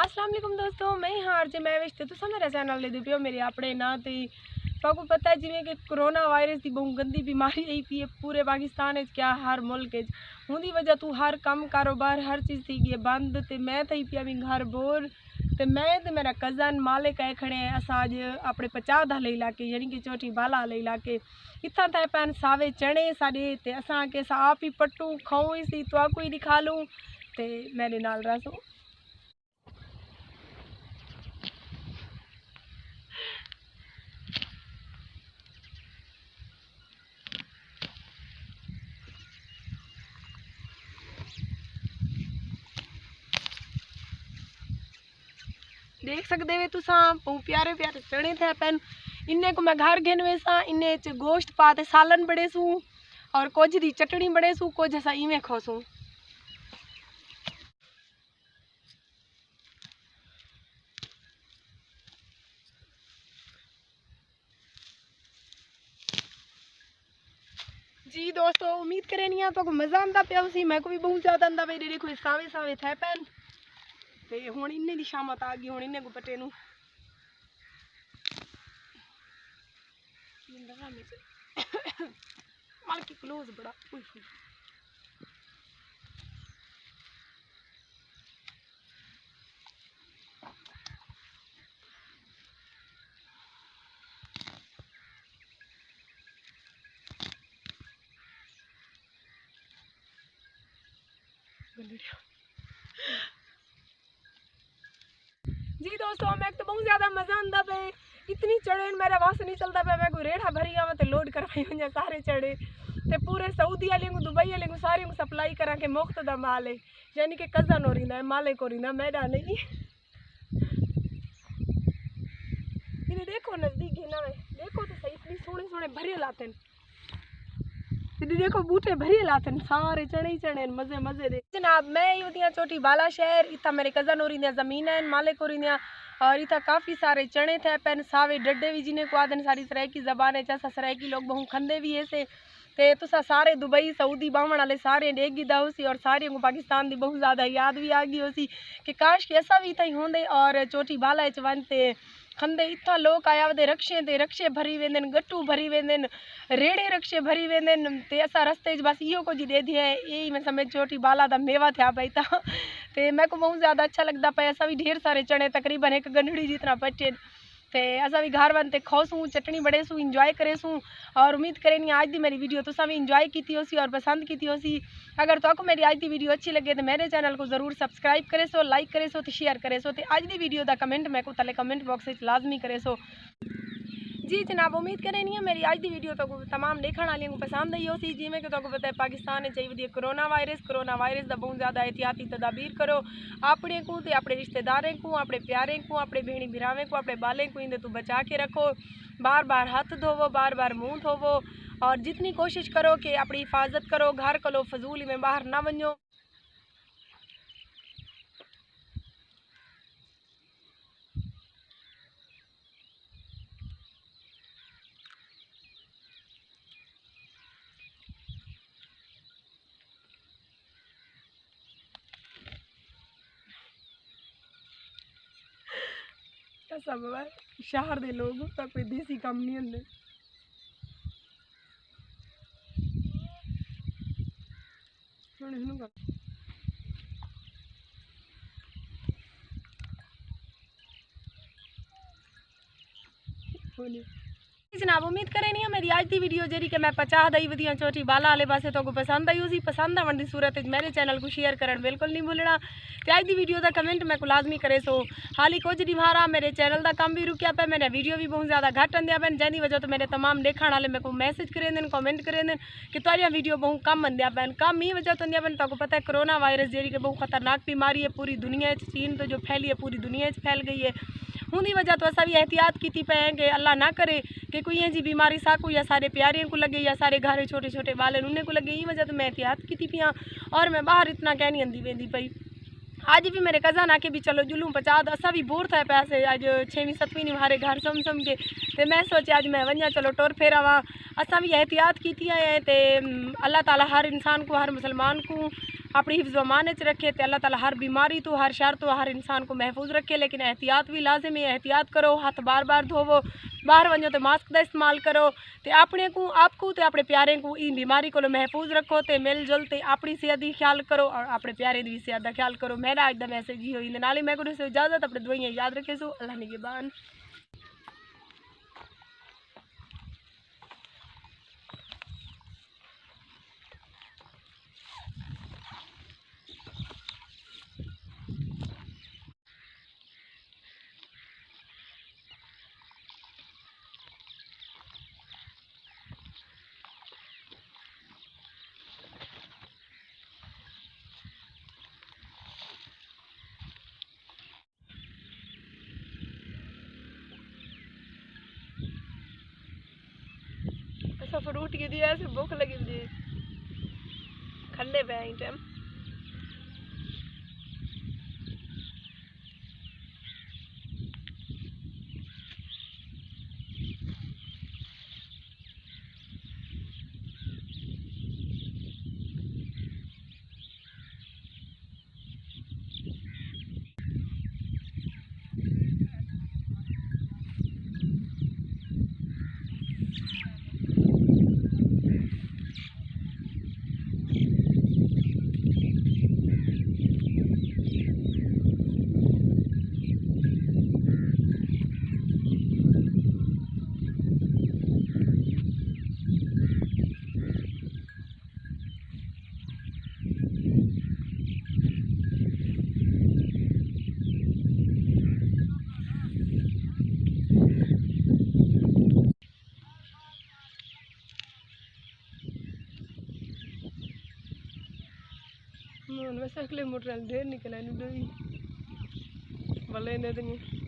अस्सलाम वालेकुम दोस्तों, मैं हार जे मैं विच तुसा मेरा चैनल दे पियो मेरे अपने ना ते आपको पता है जिमें कि कोरोना वायरस की बहुत गंदी बीमारी आई पी है पूरे पाकिस्तान क्या हर मुल्क उनकी वजह तू हर कम कारोबार हर चीज़ थी गई बंद तो मैं थी पिया भी घर बोर तो मैं तो मेरा कज़न मालिक है खड़े अस अज अपने 50 वाले इलाके यानी कि चोटी बाला वाले इलाके इतना थे पैन सावे चने साढ़े तो असा के आप ही पट्टू खाऊँ ही सी तो आपको ही दिखा लूँ तो मेरे नाल रसो। देख सकते वे तुसा प्यारे प्यारे चने थे पैन इन्ने को मैं घर घेन वैसा इन्ने च गोश्त पाते सालन बड़े सू और कुछ दी चटनी बड़े सू कुछ ऐसा इवें खोसूँ। जी दोस्तों उम्मीद करें नहीं तो मज़ा आता पिया उसी मैं को भी बहुत ज़्यादा आता पे देखो सावे सावे थे पैन ते हुण इन्ने दी शामत आ गई हुण इन्ने को पटे नू माल की क्लोज बड़ा जी दोस्तों मैं तो बहुत ज़्यादा मज़ा आता पे इतनी चढ़े मेरा वास नहीं चलता पे मैं कोई रेढ़ा भरी आवा तो लोड करवाई वजह सारे चढ़े ते पूरे सऊदी वाले को दुबई वाले को सारे को सप्लाई करा के मुफ्त दा माल है यानी कि कज़न हो रही मालिक हो रही मैडा नहीं इन्हें देखो नज़दीक है ना देखो तो सही इतनी सोने सोने भरे लाते देखो बूटे भरी लाते सारे चने ही चने मजे मजे दे जनाब मैं ही चोटी बाला शहर इतना मेरे कज़न हो रही जमीन है मालिक हो रही और इतना काफ़ी सारे चने थे पैन सावे डड्डे भी जिन्हें को आदन सारी सरायकी ज़बान है जैसा सरायकी लोग बहु खंदे भी ऐसे ते तुसा सारे दुबई सऊदी बावण वाले सारे डेगी दा उसी और सारे को पाकिस्तान की बहुत ज़्यादा याद भी आ गई उसी कि काश कि ऐसा भी इतना ही होंदे और चोटी बाला च वनते खंदे इतना लोग आया वे रक्षे भरी वेंदन गट्टू भरी वेंदन रेड़े रक्षे भरी वेंदन ते असा रस्ते बस इहो कुछ दे दिया है यही मैं समझ चोटी बाला दा मेवा थे पई ता ते मैं को बहुत ज़्यादा अच्छा लगता पे असा भी ढेर सारे चने तकरीबन एक गंढड़ी जितना पटे ते असा भी घर बनते खाऊँ चटनी बड़े सू इंजॉय करे सूँ और उम्मीद करें आज दी मेरी वीडियो तुसा भी इंजॉय की होसी और पसंद की होसी। अगर तो आपको मेरी आज की वीडियो अच्छी लगे तो मेरे चैनल को ज़रूर सब्सक्राइब करे सो लाइक करे सो तो शेयर करे सो तो आज की वीडियो का कमेंट मैं को तले कमेंट बॉक्स में लाजमी करे सो। जी जनाब उम्मीद करें नहीं मेरी आज की वीडियो तो तमाम देखने वाले को पसंद आई होसी जिमें कि तो पता है पाकिस्तान चाहिए कोरोना वायरस का बहुत ज़्यादा एहतियाती तदाबीर करो अपने को तो अपने रिश्तेदारों को अपने प्यारे को अपने भेणी भिरावें को अपने बालें को इन्हें तो बचा के रखो बार बार हाथ धोवो बार बार मुँह धोवो और जितनी कोशिश करो कि अपनी हिफाजत करो घर कलो फजूल में बाहर ना वनो। सब शहर के लोग तो कोई देसी कम नहीं होंगे। जनाब उम्मीद करें नहीं मेरी आज की वीडियो जी कि मैं 50 दई वधिया चोटी बाला वाले पासे तो पसंद आई उसी पसंद आवन की सूरत मेरे चैनल को शेयर करना बिल्कुल नहीं भूलना तो आज की वीडियो का कमेंट मैं को लाजमी करे सो हाल ही कुछ नहीं मारा मेरे चैनल का काम भी रुकिया पे मेरा वीडियो भी बहुत ज़्यादा घट आंदिया पैन जिंदी वजह तो मेरे तमाम देखने वाले मेरे को मैसेज करें कमेंट करें कि तुम्हारिया वीडियो बहुत कम आंदिया पैन कम ही वजह तो आंदिया पैन तो पता है कोरोना वायरस जी कि बहुत खतरनाक बीमारी है पूरी दुनिया चीन तो जो फैली है पूरी दुनिया फैल गई है उनकी वजह तो असा भी एहतियात की पे कि अल्लाह ना करे कि कोई ऐसी बीमारी साकू या सारे प्यारे को लगे या सारे घर छोटे छोटे बाल उन्हें को लगे ये वजह तो मैं एहतियात की पिया और मैं बाहर इतना कह नहीं आती वेंदी पई आज भी मेरे कज़न आके भी चलो जुलूँ 50 असा भी बोर था पैसे अज 6वीं 7वीं नहीं हमारे घर सम के तो मैं सोचा अज मैं वजा चलो टुर फिर आवा असा भी एहतियात की है तो अल्लाह ताला हर इंसान को हर मुसलमान को अपनी हिफ्ज़ व मान च रखे तो अल्लाह ताला हर बीमारी तो हर शर तो हर इंसान को महफूज रखे। लेकिन एहतियात भी लाजिम है, एहतियात करो, हथ बार बार धोवो, बाहर वजो तो मास्क का इस्तेमाल करो, तो अपने को आपको तो अपने प्यारे को इन बीमारी को महफूज रखो, तो मिल जुल ते अपनी सेहत की ख्याल करो और अपने प्यारे की सेहत का ख्याल करो। मेरा अज का मैसेज ही होई नाले मैं को इजाज़त, अपने दुआइयां याद रखे सो, अल्लाह निगहबान। ऐसा फ्रूट के दिया ऐसे भूख लगी थी, खंडे पे आई टाइम। मन में सकले मोटर ढेर निकला नहीं भले नहीं